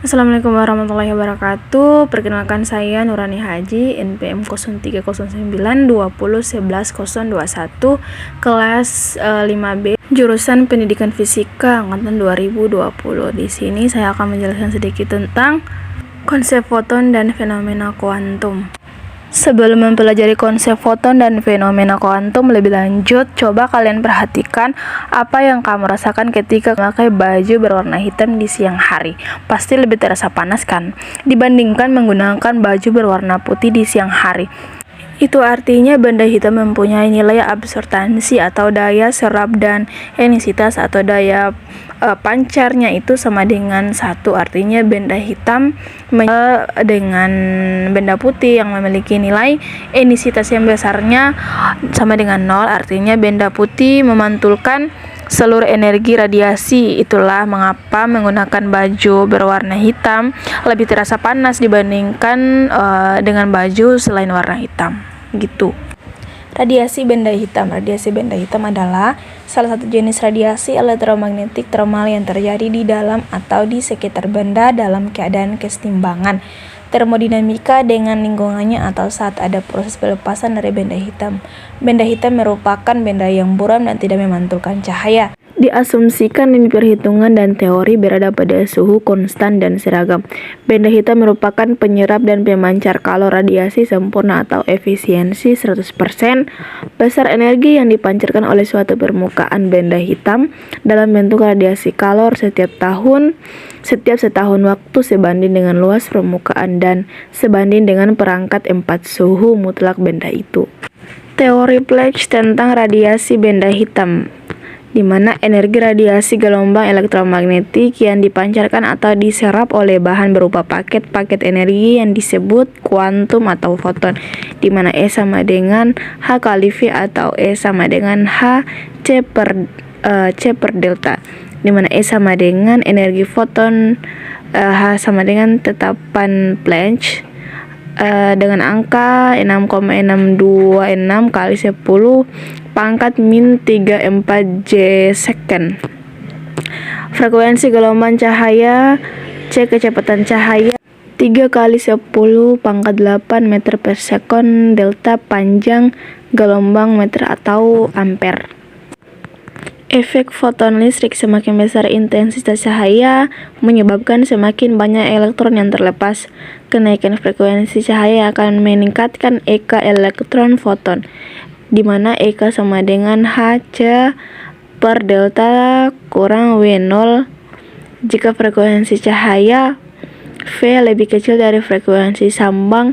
Assalamualaikum warahmatullahi wabarakatuh. Perkenalkan saya Nurani Haji, NPM 030920111021, kelas 5B, jurusan Pendidikan Fisika angkatan 2020. Di sini saya akan menjelaskan sedikit tentang konsep foton dan fenomena kuantum. Sebelum mempelajari konsep foton dan fenomena kuantum lebih lanjut, coba kalian perhatikan apa yang kamu rasakan ketika memakai baju berwarna hitam di siang hari. Pasti lebih terasa panas kan, dibandingkan menggunakan baju berwarna putih di siang hari. Itu artinya benda hitam mempunyai nilai absorpsi atau daya serap dan emisivitas atau daya pancarnya itu sama dengan 1. Artinya benda hitam dengan benda putih yang memiliki nilai emisivitas yang besarnya sama dengan 0. Artinya benda putih memantulkan seluruh energi radiasi. Itulah mengapa menggunakan baju berwarna hitam lebih terasa panas dibandingkan dengan baju selain warna hitam gitu. Radiasi benda hitam. Radiasi benda hitam adalah salah satu jenis radiasi elektromagnetik termal yang terjadi di dalam atau di sekitar benda dalam keadaan keseimbangan termodinamika dengan lingkungannya atau saat ada proses pelepasan dari benda hitam. Benda hitam merupakan benda yang buram dan tidak memantulkan cahaya. Diasumsikan dan diperhitungkan dan teori berada pada suhu konstan dan seragam. Benda hitam merupakan penyerap dan pemancar kalor radiasi sempurna atau efisiensi 100%. Besar energi yang dipancarkan oleh suatu permukaan benda hitam dalam bentuk radiasi kalor setiap setahun waktu sebanding dengan luas permukaan dan sebanding dengan perangkat 4 suhu mutlak benda itu. Teori Planck tentang radiasi benda hitam, di mana energi radiasi gelombang elektromagnetik yang dipancarkan atau diserap oleh bahan berupa paket-paket energi yang disebut kuantum atau foton, di mana E sama dengan H kali V atau E sama dengan C per delta, di mana E sama dengan energi foton, H sama dengan tetapan Planck dengan angka 6,626 kali 10 pangkat min 34 J second. Frekuensi gelombang cahaya C kecepatan cahaya 3 kali 10 pangkat 8 meter per second, delta panjang gelombang meter atau ampere. Efek foton listrik. Semakin besar intensitas cahaya menyebabkan semakin banyak elektron yang terlepas. Kenaikan frekuensi cahaya akan meningkatkan EK elektron foton, di mana EK sama dengan Hc per delta kurang W0 jika frekuensi cahaya V lebih kecil dari frekuensi sambang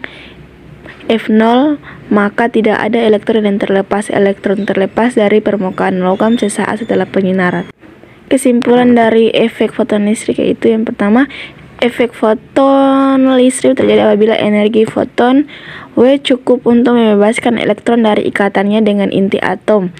F0, maka tidak ada elektron yang terlepas. Elektron terlepas dari permukaan logam sesaat setelah penyinaran. Kesimpulan dari efek foton listrik yaitu yang pertama, efek foton listrik terjadi apabila energi foton W cukup untuk membebaskan elektron dari ikatannya dengan inti atom.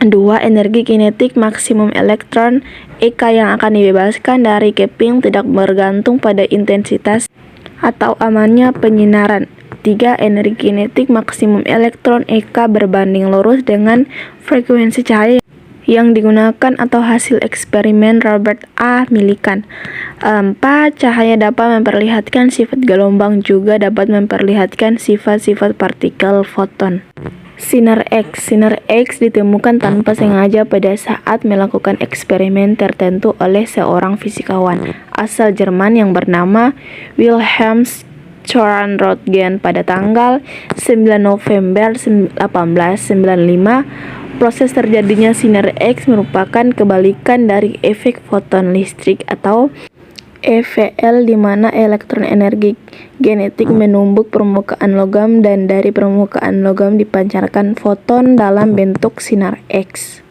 2. Energi kinetik maksimum elektron EK yang akan dibebaskan dari keping tidak bergantung pada intensitas atau amannya penyinaran. 3. Energi kinetik maksimum elektron EK berbanding lurus dengan frekuensi cahaya yang digunakan atau hasil eksperimen Robert A. Millikan. 4. Cahaya dapat memperlihatkan sifat gelombang juga dapat memperlihatkan sifat-sifat partikel foton. Sinar X. Sinar X ditemukan tanpa sengaja pada saat melakukan eksperimen tertentu oleh seorang fisikawan asal Jerman yang bernama Wilhelm Röntgen pada tanggal 9 November 1895. Proses terjadinya sinar X merupakan kebalikan dari efek foton listrik atau EFL, di mana elektron energi genetik menumbuk permukaan logam dan dari permukaan logam dipancarkan foton dalam bentuk sinar X.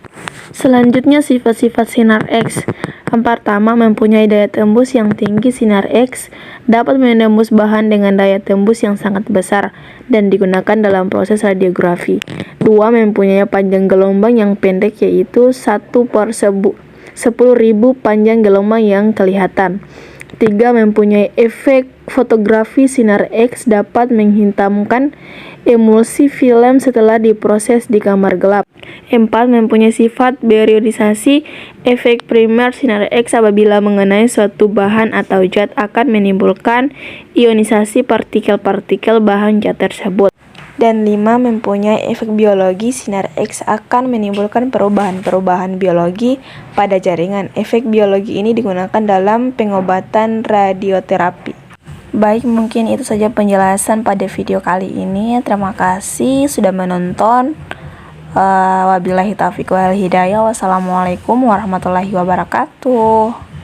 Selanjutnya sifat-sifat sinar X. Yang pertama, mempunyai daya tembus yang tinggi. Sinar X dapat menembus bahan dengan daya tembus yang sangat besar dan digunakan dalam proses radiografi. 2. Mempunyai panjang gelombang yang pendek yaitu 1 per 10.000 panjang gelombang yang kelihatan. 3. Mempunyai efek fotografi sinar X dapat menghitamkan emulsi film setelah diproses di kamar gelap. 4. Mempunyai sifat periodisasi. Efek primer sinar X apabila mengenai suatu bahan atau zat akan menimbulkan ionisasi partikel-partikel bahan zat tersebut. Dan 5. Mempunyai efek biologi. Sinar X akan menimbulkan perubahan-perubahan biologi pada jaringan. Efek biologi ini digunakan dalam pengobatan radioterapi. Baik, mungkin itu saja penjelasan pada video kali ini. Terima kasih sudah menonton. Wabillahi taufiq wal hidayah. Wassalamualaikum warahmatullahi wabarakatuh.